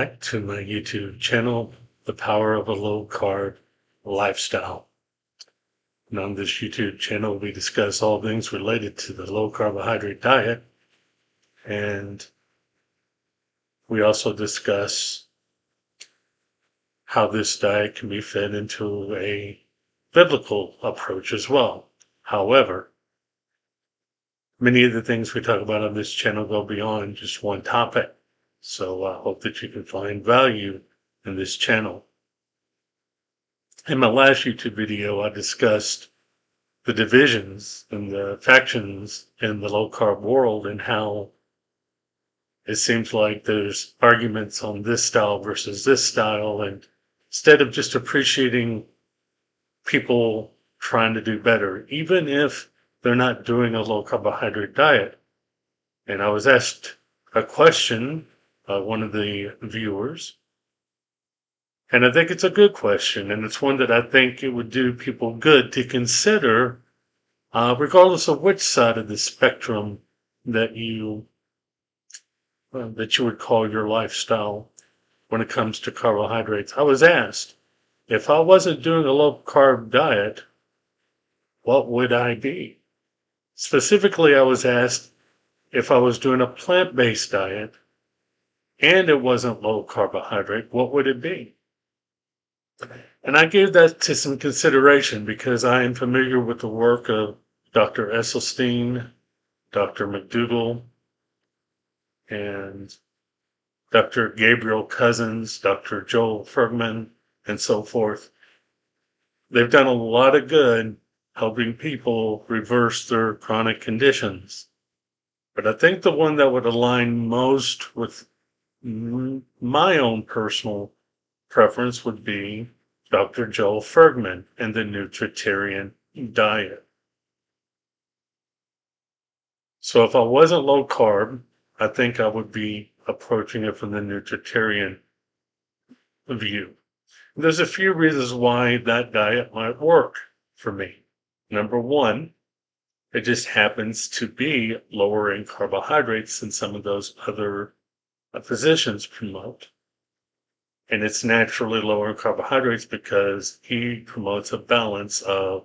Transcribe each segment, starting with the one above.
Back to my YouTube channel, The Power of a Low Carb Lifestyle. And on this YouTube channel, we discuss all things related to the low carbohydrate diet. And we also discuss how this diet can be fed into a biblical approach as well. However, many of the things we talk about on this channel go beyond just one topic. So I hope that you can find value in this channel. In my last YouTube video, I discussed the divisions and the factions in the low carb world and how it seems like there's arguments on this style versus this style. And instead of just appreciating people trying to do better, even if they're not doing a low carbohydrate diet. And I was asked a question by one of the viewers. And I think it's a good question, and it's one that I think it would do people good to consider, regardless of which side of the spectrum that you would call your lifestyle when it comes to carbohydrates. I was asked, if I wasn't doing a low carb diet, what would I be? Specifically, I was asked if I was doing a plant-based diet and it wasn't low carbohydrate, what would it be? And I gave that to some consideration because I am familiar with the work of Dr. Esselstyn, Dr. McDougall, and Dr. Gabriel Cousins, Dr. Joel Fergman, and so forth. They've done a lot of good helping people reverse their chronic conditions. But I think the one that would align most with my own personal preference would be Dr. Joel Fergman and the nutritarian diet. So if I wasn't low carb, I think I would be approaching it from the nutritarian view. There's a few reasons why that diet might work for me. Number one, it just happens to be lower in carbohydrates than some of those other physicians promote. And it's naturally lower in carbohydrates because he promotes a balance of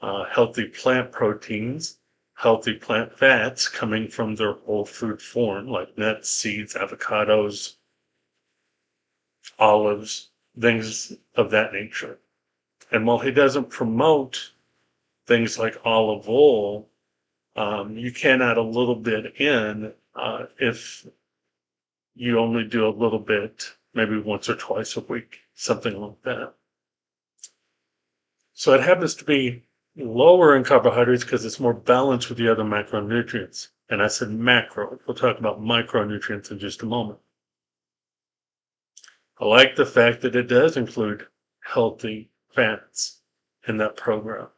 healthy plant proteins, healthy plant fats coming from their whole food form, like nuts, seeds, avocados, olives, things of that nature. And while he doesn't promote things like olive oil, you can add a little bit in if you only do a little bit, maybe once or twice a week, something like that. So it happens to be lower in carbohydrates because it's more balanced with the other macronutrients. And I said macro. We'll talk about micronutrients in just a moment. I like the fact that it does include healthy fats in that program.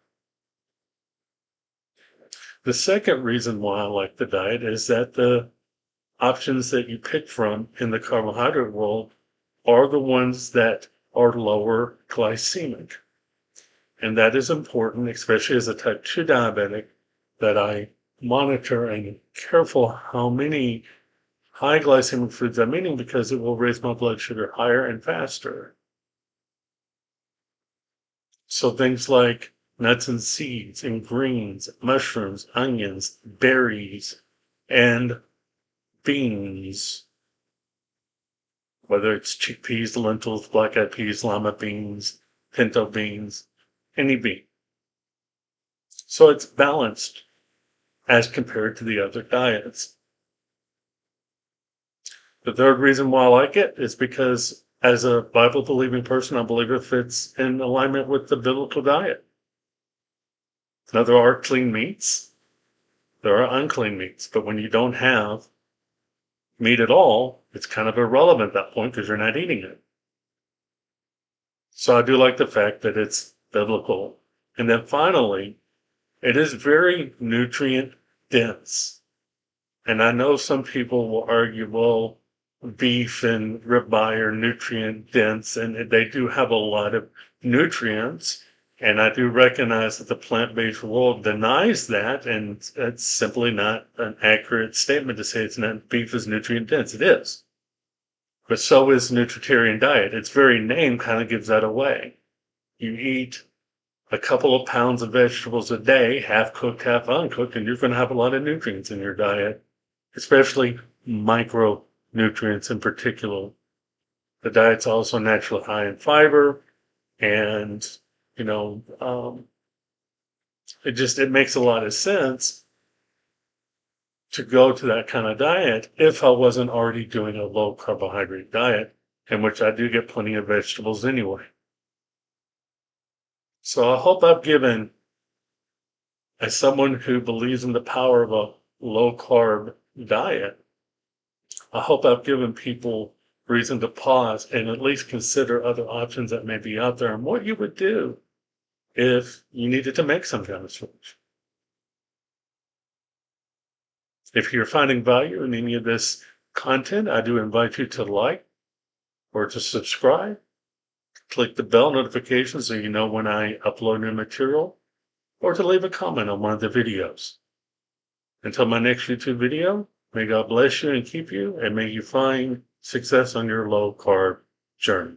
The second reason why I like the diet is that the options that you pick from in the carbohydrate world are the ones that are lower glycemic. And that is important, especially as a type 2 diabetic, that I monitor and be careful how many high glycemic foods I'm eating because it will raise my blood sugar higher and faster. So things like nuts and seeds and greens, mushrooms, onions, berries, and beans, whether it's chickpeas, lentils, black-eyed peas, lima beans, pinto beans, any bean. So it's balanced as compared to the other diets. The third reason why I like it is because as a Bible-believing person, I believe it fits in alignment with the biblical diet. Now, there are clean meats, there are unclean meats, but when you don't have meat at all, it's kind of irrelevant at that point because you're not eating it. So I do like the fact that it's biblical. And then finally, it is very nutrient dense. And I know some people will argue, well, beef and ribeye are nutrient dense, and they do have a lot of nutrients. And I do recognize that the plant-based world denies that, and it's simply not an accurate statement to say beef is nutrient dense. It is. But so is the nutritarian diet. Its very name kind of gives that away. You eat a couple of pounds of vegetables a day, half cooked, half uncooked, and you're going to have a lot of nutrients in your diet, especially micronutrients in particular. The diet's also naturally high in fiber, and you know, it makes a lot of sense to go to that kind of diet if I wasn't already doing a low carbohydrate diet, in which I do get plenty of vegetables anyway. So I hope I've given, as someone who believes in the power of a low carb diet, I hope I've given people reason to pause and at least consider other options that may be out there and what you would do if you needed to make some kind of switch. If you're finding value in any of this content, I do invite you to like or to subscribe. Click the bell notification so you know when I upload new material, or to leave a comment on one of the videos. Until my next YouTube video, may God bless you and keep you, and may you find success on your low carb journey.